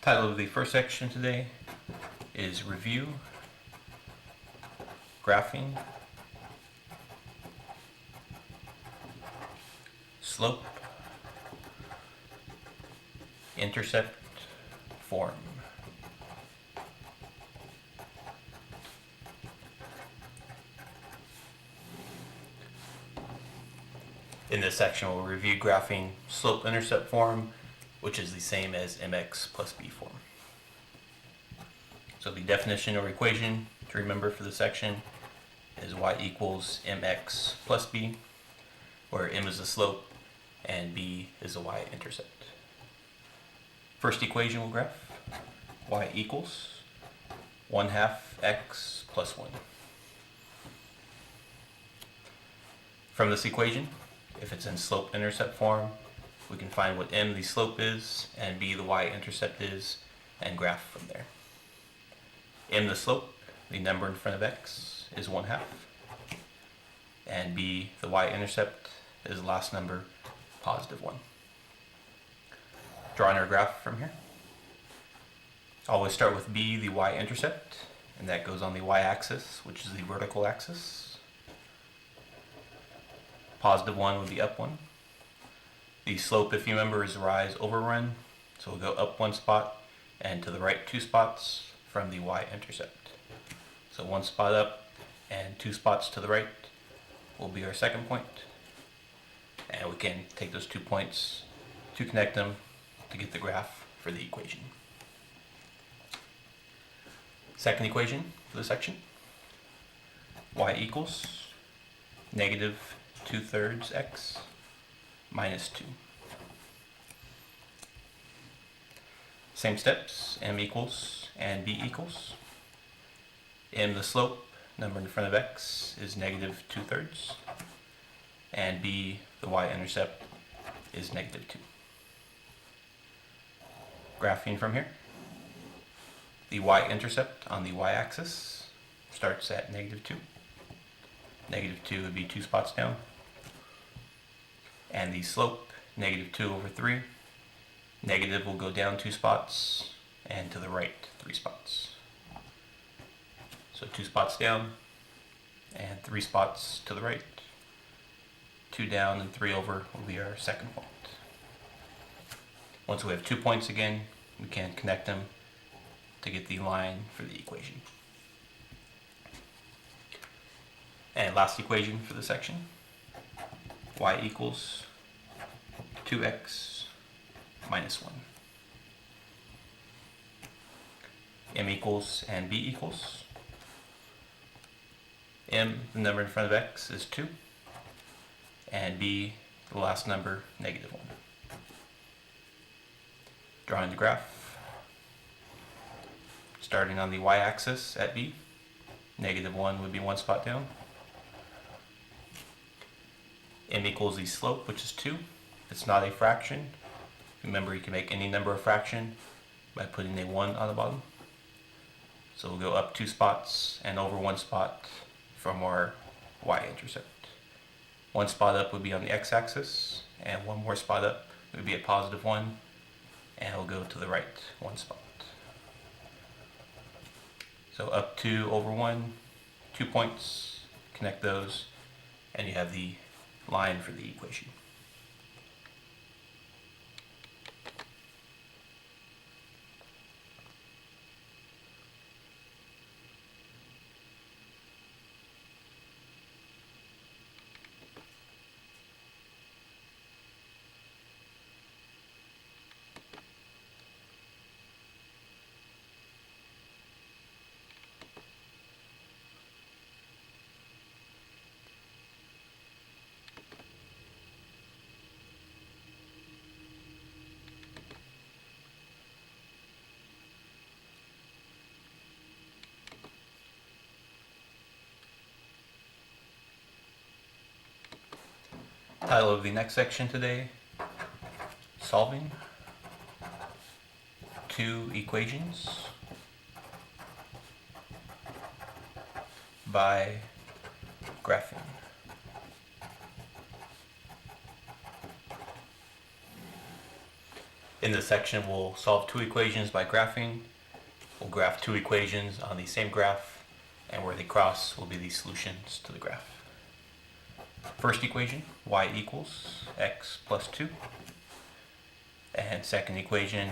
Title of the first section today is Review, Graphing, Slope, Intercept, Form. In this section, we'll review graphing slope-intercept form, which is the same as mx plus b form. So the definition or equation to remember for this section is y equals mx plus b, where m is the slope and b is the y-intercept. First equation we'll graph, y equals 1/2 x plus 1. From this equation, if it's in slope-intercept form, we can find what m the slope is and b the y-intercept is and graph from there. M the slope, the number in front of x, is 1/2, and b the y-intercept is the last number, +1. Drawing our graph from here. Always start with b the y-intercept, and that goes on the y-axis, which is the vertical axis. +1 would be up 1. The slope, if you remember, is rise over run, so we'll go up 1 spot and to the right 2 spots from the y-intercept. So 1 spot up and 2 spots to the right will be our second point, and we can take those 2 points to connect them to get the graph for the equation. Second equation for the section, y equals -2/3 x minus 2. Same steps, m equals and b equals. M the slope, number in front of x, is -2/3, and b the y-intercept is -2. Graphing from here. The y-intercept on the y-axis starts at -2. -2 would be 2 spots down. And the slope, -2/3. Negative will go down 2 spots and to the right 3 spots. So 2 spots down and 3 spots to the right. 2 down and 3 over will be our second point. Once we have 2 points again, we can connect them to get the line for the equation. And last equation for the section, y equals 2x minus 1. M equals and b equals. M, the number in front of x, is 2, and b, the last number, -1. Drawing the graph. Starting on the y-axis at b, -1 would be 1 spot down. M equals the slope, which is 2. It's not a fraction. Remember, you can make any number a fraction by putting a 1 on the bottom. So we'll go up 2 spots and over 1 spot from our y-intercept. 1 spot up would be on the x-axis, and 1 more spot up would be at +1, and we'll go to the right 1 spot. So up 2 over 1, 2 points, connect those, and you have the line for the equation. Title of the next section today, Solving 2 equations by graphing. In this section, we'll solve two equations by graphing. We'll graph two equations on the same graph, and where they cross will be the solutions to the graph. First equation, y equals x plus 2. And second equation,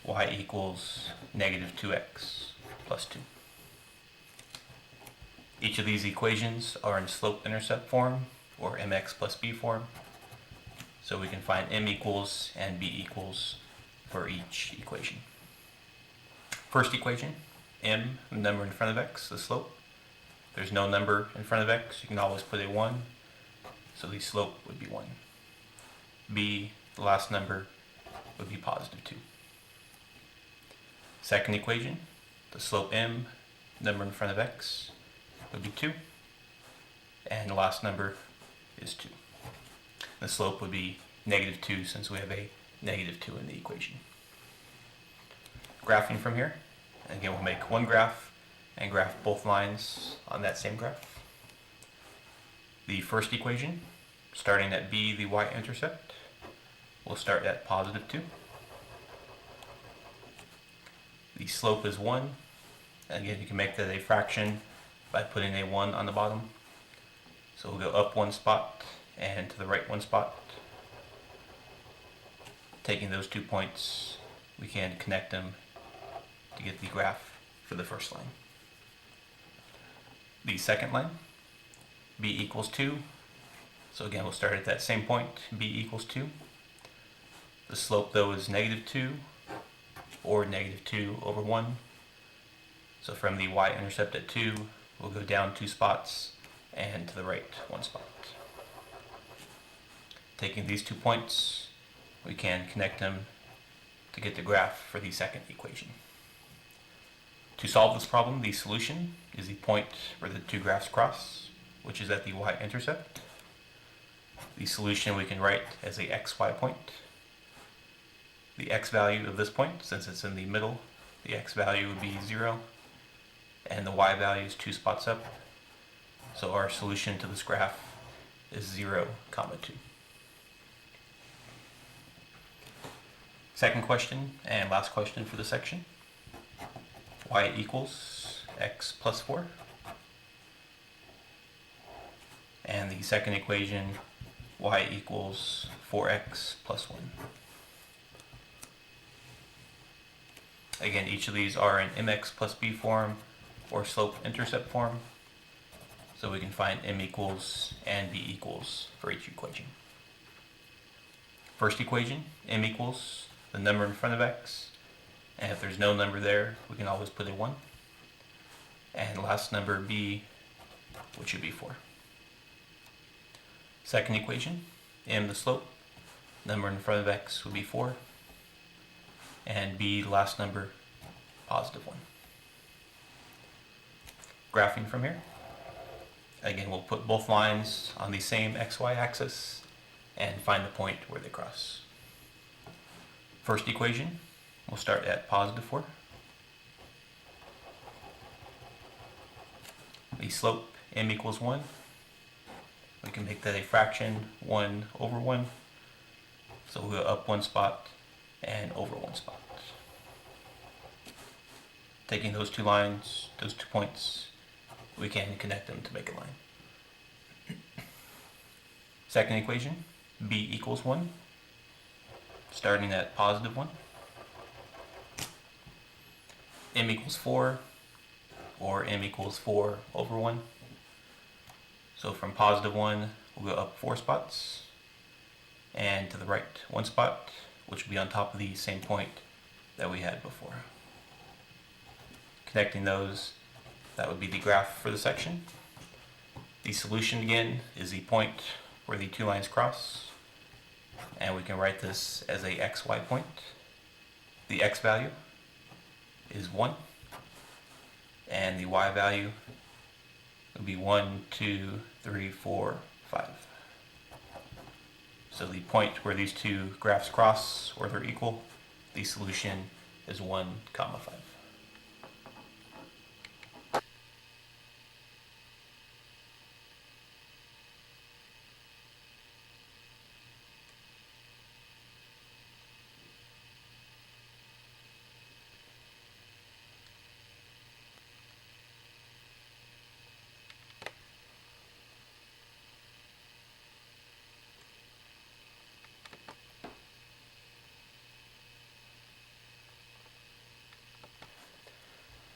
y equals negative 2x plus 2. Each of these equations are in slope-intercept form, or mx plus b form. So we can find m equals and b equals for each equation. First equation, m, the number in front of x, the slope. If there's no number in front of x, you can always put a 1, so the slope would be 1. b, the last number, would be positive 2. Second equation, the slope m, number in front of x, would be 2, and the last number is 2. The slope would be negative 2 since we have a negative 2 in the equation. Graphing from here, and again we'll make one graph and graph both lines on that same graph. The first equation, starting at b, the y-intercept, we'll start at positive 2. The slope is 1, and again you can make that a fraction by putting a 1 on the bottom. So we'll go up one spot and to the right one spot. Taking those 2 points, we can connect them to get the graph for the first line. The second line, b equals 2. So again, we'll start at that same point, b equals 2. The slope though is negative 2, or negative 2 over 1. So from the y-intercept at 2, we'll go down 2 spots and to the right 1 spot. Taking these 2 points, we can connect them to get the graph for the second equation. To solve this problem, the solution is the point where the two graphs cross, which is at the y-intercept. The solution we can write as a xy point. The x value of this point, since it's in the middle, the x value would be 0, and the y value is 2 spots up. So our solution to this graph is 0, 2. Second question and last question for the section. Y equals x plus 4. And the second equation, y equals 4x plus 1. Again, each of these are in mx plus b form or slope-intercept form. So we can find m equals and b equals for each equation. First equation, m equals the number in front of x, and if there's no number there, we can always put a 1. And last number, b, which would be 4. Second equation, m the slope, number in front of x would be 4, and b, the last number, positive 1. Graphing from here. Again, we'll put both lines on the same xy axis and find the point where they cross. First equation, we'll start at positive 4. The slope, m equals 1. We can make that a fraction, 1 over 1. So we'll go up 1 spot and over 1 spot. Taking those 2 lines, those 2 points, we can connect them to make a line. Second equation, b equals 1. Starting at positive 1. M equals 4, or m equals 4 over 1. So from positive 1, we'll go up 4 spots, and to the right 1 spot, which will be on top of the same point that we had before. Connecting those, that would be the graph for the section. The solution again is the point where the 2 lines cross, and we can write this as a xy point. The x value is 1, and the y value would be 1, 2, 3, 4, 5. So the point where these 2 graphs cross, or they're equal, the solution is 1, 5.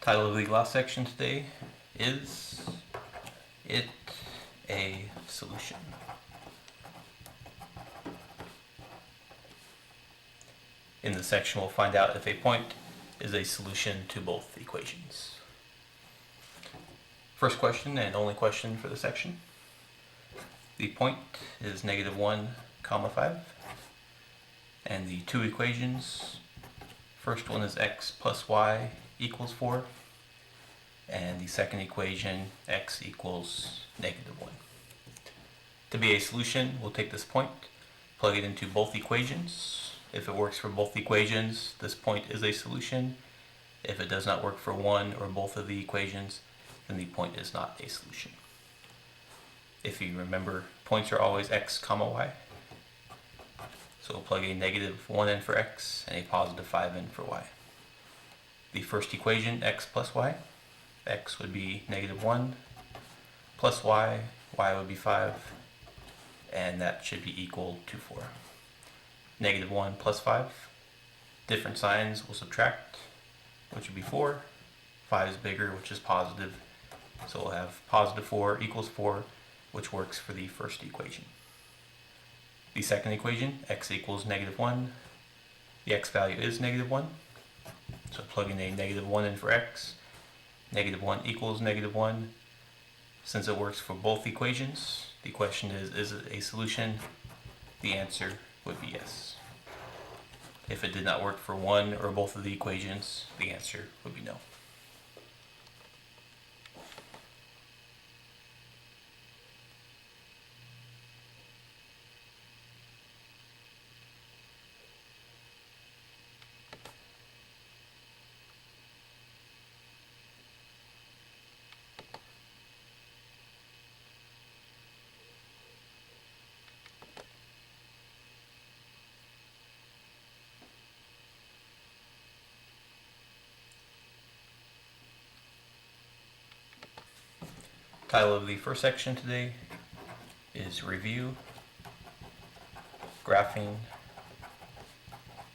Title of the last section today is it a solution? In this section we'll find out if a point is a solution to both equations. First question and only question for the section. The point is -1, 5, and the two equations, first one is x plus y equals 4, and the second equation, x equals -1. To be a solution, we'll take this point, plug it into both equations. If it works for both equations, this point is a solution. If it does not work for one or both of the equations, then the point is not a solution. If you remember, points are always x, y. So we'll plug a -1 in for x and a +5 in for y. The first equation, x plus y, x would be -1 plus y, y would be 5, and that should be equal to 4. -1 plus 5, different signs will subtract, which would be 4. 5 is bigger, which is positive, so we'll have +4 equals 4, which works for the first equation. The second equation, x equals -1, the x value is -1, so plugging a -1 in for x, -1 equals -1. Since it works for both equations, the question is it a solution? The answer would be yes. If it did not work for one or both of the equations, the answer would be no. Title of the first section today is Review Graphing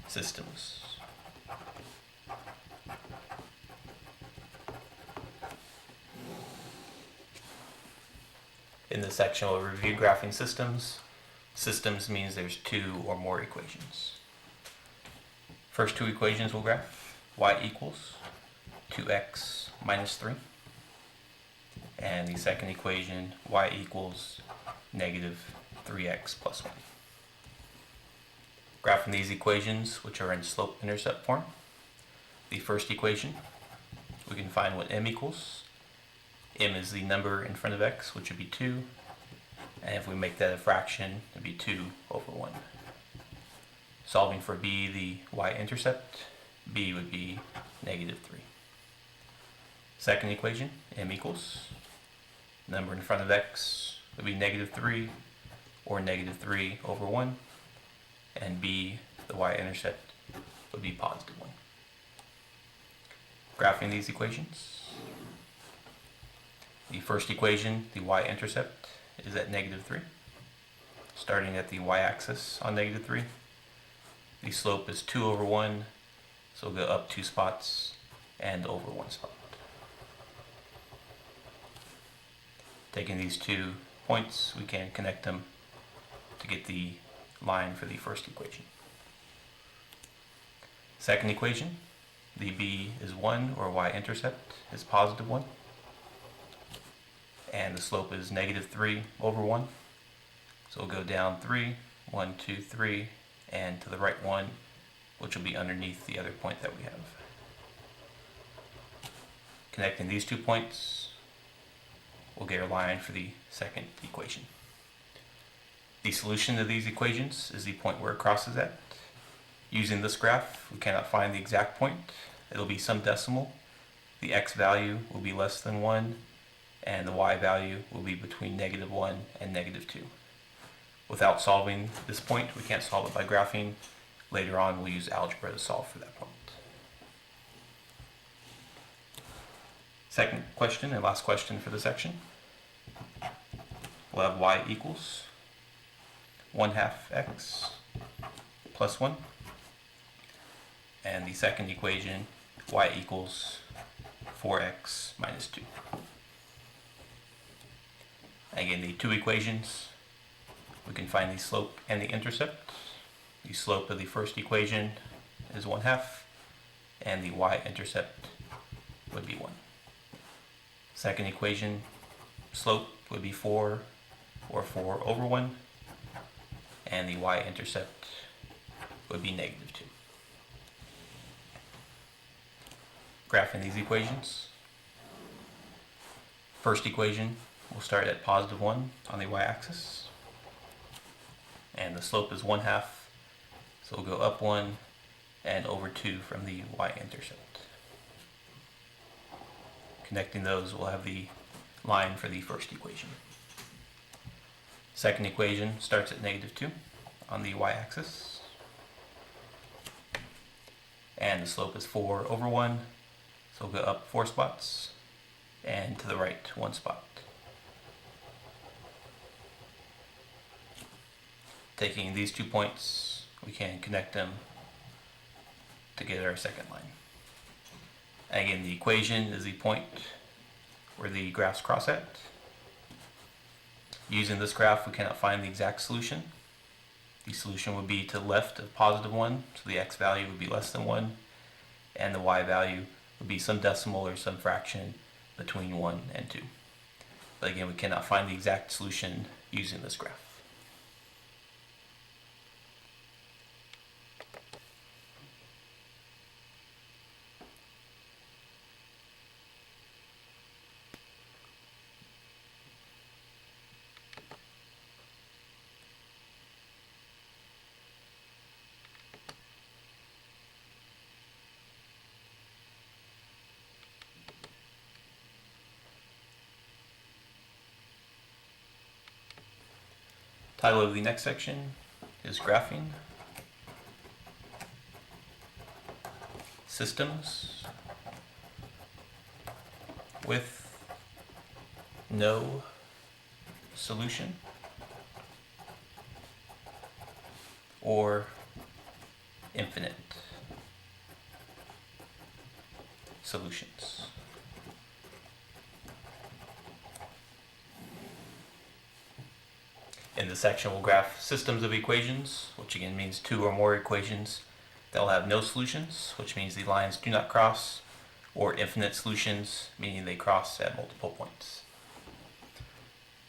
Systems. In this section we'll review graphing systems. Systems means there's two or more equations. First two equations we'll graph. Y equals 2x minus 3. And the second equation, y equals -3x plus 1. Graphing these equations, which are in slope-intercept form. The first equation, we can find what m equals. M is the number in front of x, which would be 2. And if we make that a fraction, it would be 2 over 1. Solving for b, the y-intercept, b would be -3. Second equation, m equals, number in front of x would be -3 or -3 over 1, and b, the y-intercept, would be +1. Graphing these equations. The first equation, the y-intercept, is at -3, starting at the y-axis on -3. The slope is 2 over 1, so we'll go up 2 spots and over 1 spot. Taking these 2 points, we can connect them to get the line for the first equation. Second equation, the b is 1, or y-intercept is +1, and the slope is -3 over 1. So we'll go down 3, 1, 2, 3, and to the right 1, which will be underneath the other point that we have. Connecting these 2 points, we'll get our line for the second equation. The solution to these equations is the point where it crosses at. Using this graph, we cannot find the exact point. It'll be some decimal. The x value will be less than 1, and the y value will be between -1 and -2. Without solving this point, we can't solve it by graphing. Later on, we'll use algebra to solve for that point. Second question and last question for the section. We'll have y equals 1/2 x plus 1. And the second equation, y equals 4x minus 2. Again, the two equations, we can find the slope and the intercept. The slope of the first equation is 1/2, and the y-intercept would be 1. Second equation, slope would be 4, or 4 over 1, and the y-intercept would be negative 2. Graphing these equations. First equation, we'll start at positive 1 on the y-axis, and the slope is 1/2, so we'll go up 1 and over 2 from the y-intercept. Connecting those, we'll have the line for the first equation. Second equation starts at negative 2 on the y-axis, and the slope is 4 over 1, so we'll go up 4 spots and to the right 1 spot. Taking these 2 points, we can connect them to get our second line. Again, the equation is the point where the graphs cross at. Using this graph, we cannot find the exact solution. The solution would be to the left of positive 1, so the x value would be less than 1, and the y value would be some decimal or some fraction between 1 and 2. But again, we cannot find the exact solution using this graph. Title of the next section is Graphing, Systems with no solution, or infinite solutions. In this section, we'll graph systems of equations, which again means 2 or more equations that will have no solutions, which means the lines do not cross, or infinite solutions, meaning they cross at multiple points.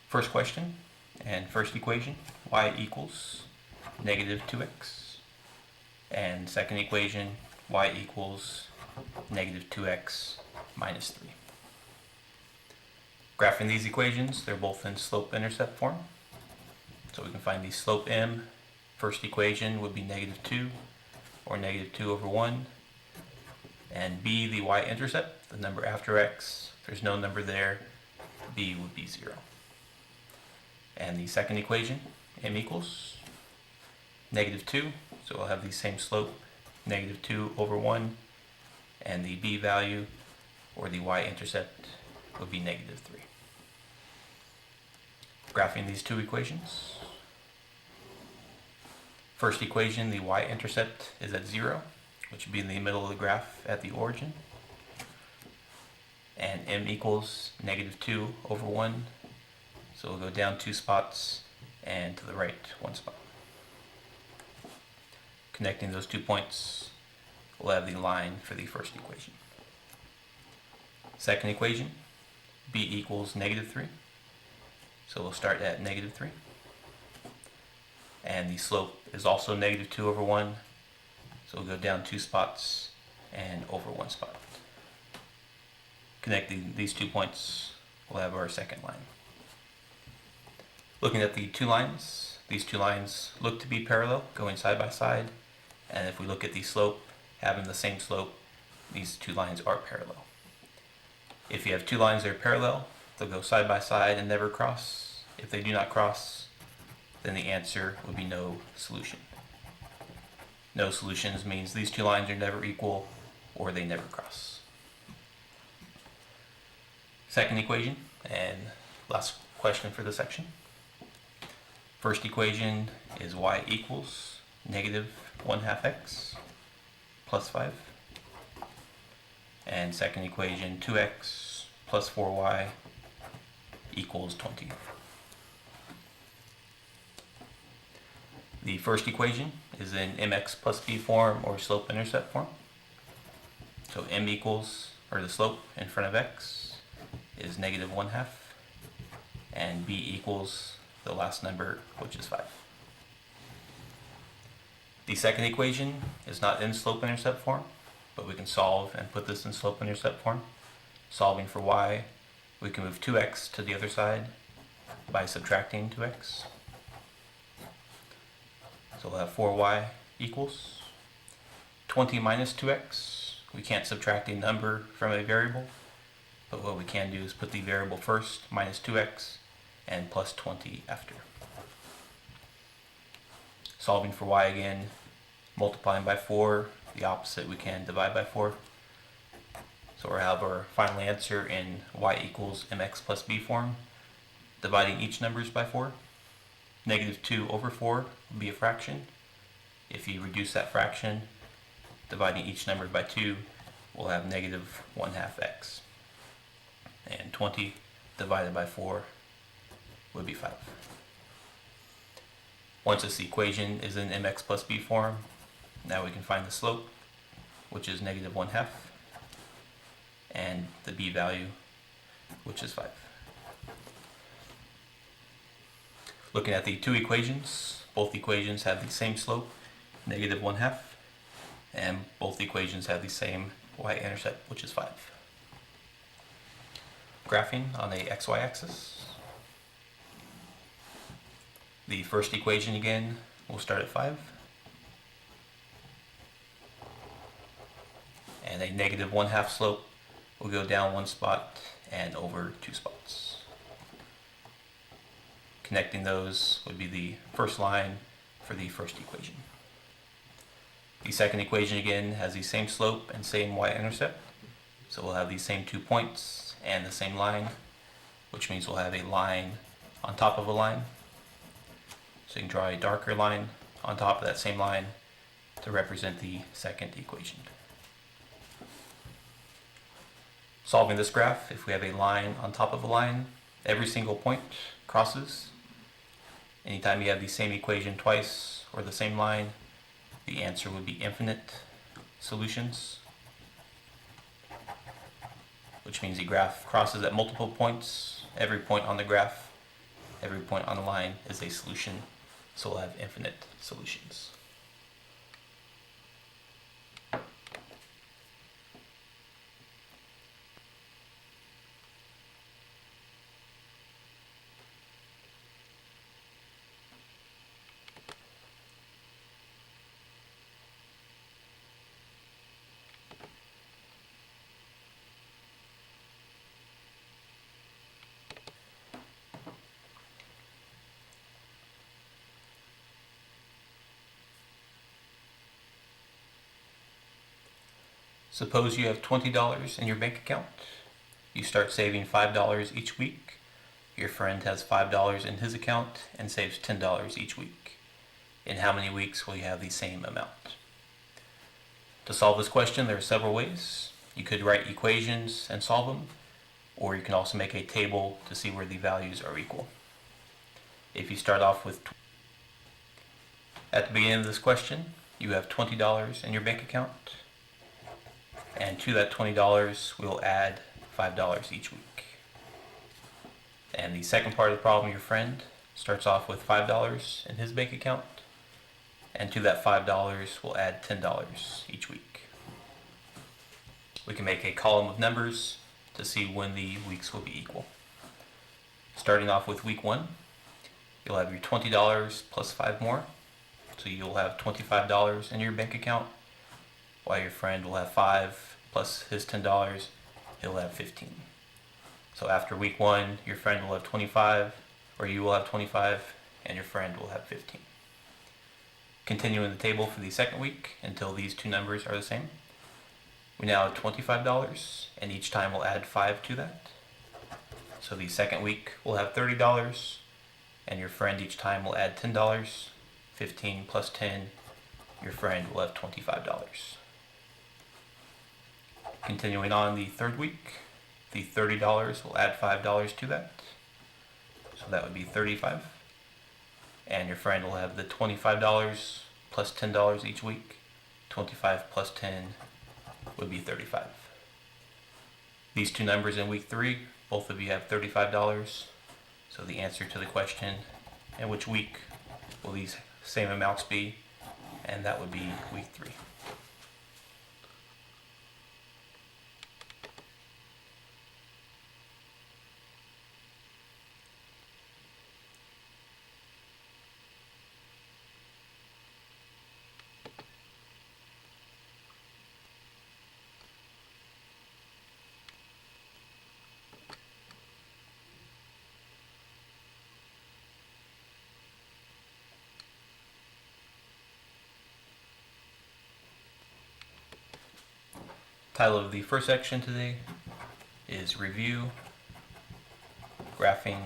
First question and first equation, y equals negative 2x. And second equation, y equals negative 2x minus 3. Graphing these equations, they're both in slope-intercept form. So we can find the slope m. First equation would be negative 2, or negative 2 over 1. And b, the y-intercept, the number after x. If there's no number there, b would be 0. And the second equation, m equals negative 2, so we'll have the same slope, negative 2 over 1. And the b value, or the y-intercept, would be negative 3. Graphing these two equations. First equation, the y-intercept is at 0, which would be in the middle of the graph at the origin. And m equals negative 2 over 1, so we'll go down 2 spots and to the right 1 spot. Connecting those 2 points, we'll have the line for the first equation. Second equation, b equals negative 3. So we'll start at negative 3. And the slope is also negative 2 over 1. So we'll go down 2 spots and over 1 spot. Connecting these 2 points, we'll have our second line. Looking at the 2 lines, these 2 lines look to be parallel, going side by side. And if we look at the slope, having the same slope, these 2 lines are parallel. If you have 2 lines that are parallel, they'll go side by side and never cross. If they do not cross, then the answer would be no solution. No solutions means these 2 lines are never equal, or they never cross. Second equation, and last question for the section. First equation is y equals negative 1/2 x plus 5. And second equation, 2x plus 4y equals 20. The first equation is in mx plus b form or slope-intercept form. So m equals, or the slope in front of x, is negative 1/2, and b equals the last number, which is 5. The second equation is not in slope-intercept form, but we can solve and put this in slope-intercept form. Solving for y, we can move 2x to the other side by subtracting 2x. So we'll have 4y equals 20 minus 2x. We can't subtract a number from a variable, but what we can do is put the variable first, minus 2x, and plus 20 after. Solving for y again, multiplying by 4, the opposite we can divide by 4. So we'll have our final answer in y equals mx plus b form, dividing each numbers by 4. Negative 2 over 4 will be a fraction. If you reduce that fraction, dividing each number by 2, we'll have negative 1/2 x. And 20 divided by 4 would be 5. Once this equation is in mx plus b form, now we can find the slope, which is negative 1/2, and the b value, which is 5. Looking at the two equations, both equations have the same slope, negative 1/2, and both equations have the same y-intercept, which is 5. Graphing on the xy axis. The first equation again will start at 5. And a negative 1/2 slope will go down 1 spot and over 2 spots. Connecting those would be the first line for the first equation. The second equation again has the same slope and same y-intercept, so we'll have these same 2 points and the same line, which means we'll have a line on top of a line. So you can draw a darker line on top of that same line to represent the second equation. Solving this graph, if we have a line on top of a line, every single point crosses. Anytime you have the same equation twice or the same line, the answer would be infinite solutions, which means the graph crosses at multiple points. Every point on the graph, every point on the line is a solution, so we'll have infinite solutions. Suppose you have $20 in your bank account. You start saving $5 each week. Your friend has $5 in his account and saves $10 each week. In how many weeks will you have the same amount? To solve this question, there are several ways. You could write equations and solve them, or you can also make a table to see where the values are equal. If you start off with, at the beginning of this question, you have $20 in your bank account. And to that $20, we'll add $5 each week. And the second part of the problem, your friend starts off with $5 in his bank account. And to that $5, we'll add $10 each week. We can make a column of numbers to see when the weeks will be equal. Starting off with week 1, you'll have your $20 plus 5 more. So you'll have $25 in your bank account, while your friend will have 5 plus his $10, he'll have 15. So after week 1, your friend will have 25, or you will have 25, and your friend will have 15. Continuing the table for the second week until these two numbers are the same. We now have $25, and each time we'll add 5 to that. So the second week we'll have $30, and your friend each time will add $10. 15 plus 10, your friend will have $25. Continuing on the third week, the $30 will add $5 to that. So that would be 35. And your friend will have the $25 plus $10 each week. 25 plus 10 would be 35. These two numbers in week 3, both of you have $35. So the answer to the question, in which week will these same amounts be? And that would be week 3. Title of the first section today is Review Graphing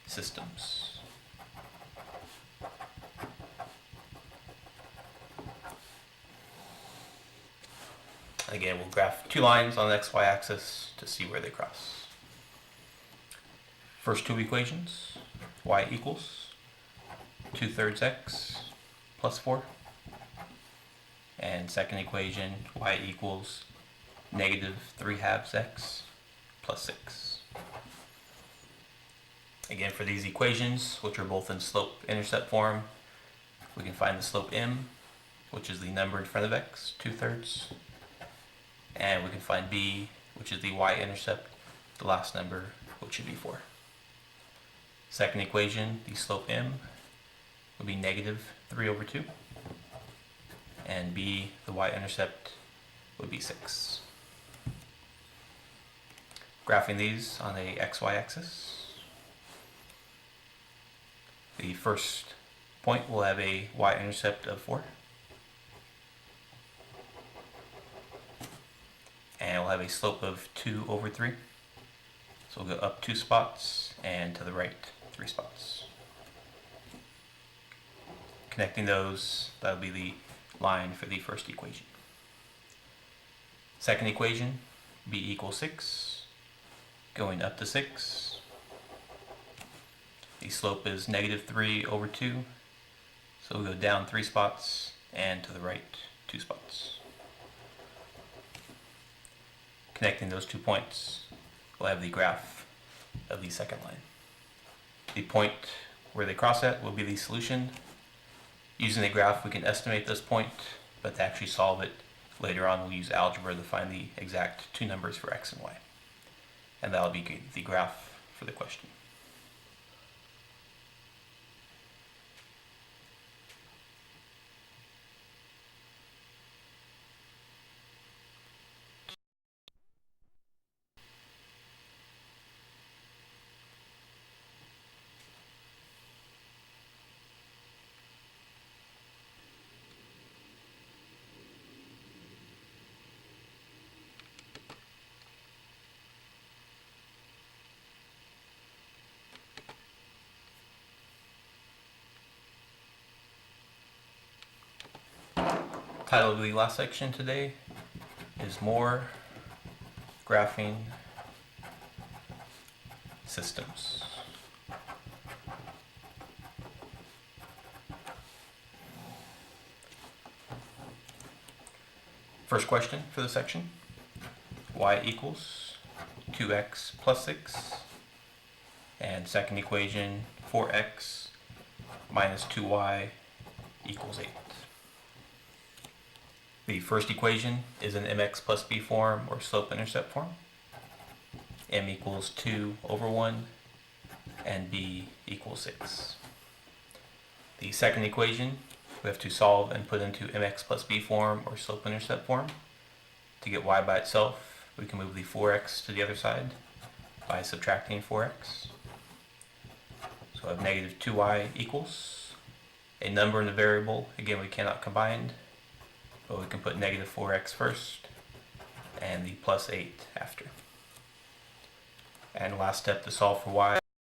Systems. Again, we'll graph two lines on the XY axis to see where they cross. First two equations, y equals 2/3 x plus 4. And second equation, y equals -3/2 x plus 6. Again, for these equations, which are both in slope-intercept form, we can find the slope m, which is the number in front of x, 2/3. And we can find b, which is the y-intercept, the last number, which should be 4. Second equation, the slope m, would be -3/2. And b, the y-intercept, would be 6. Graphing these on a xy axis. The first point will have a y-intercept of 4. And we'll have a slope of 2/3. So we'll go up 2 spots and to the right 3 spots. Connecting those, that'll be the line for the first equation. Second equation, b equals 6, going up to 6. The slope is -3/2, so we'll go down 3 spots and to the right 2 spots. Connecting those 2 points, we'll have the graph of the second line. The point where they cross at will be the solution. Using the graph, we can estimate this point, but to actually solve it later on, we'll use algebra to find the exact two numbers for x and y. And that'll be the graph for the question. Title of the last section today is More Graphing Systems. First question for the section, y equals 2x plus 6, and second equation, 4x minus 2y equals 8. The first equation is in mx plus b form or slope-intercept form. M equals 2/1 and b equals 6. The second equation we have to solve and put into mx plus b form or slope-intercept form. To get y by itself, we can move the 4x to the other side by subtracting 4x. So I have -2y equals a number and a variable. Again, we cannot combine, but we can put -4x first and the plus 8 after. And last step to solve for y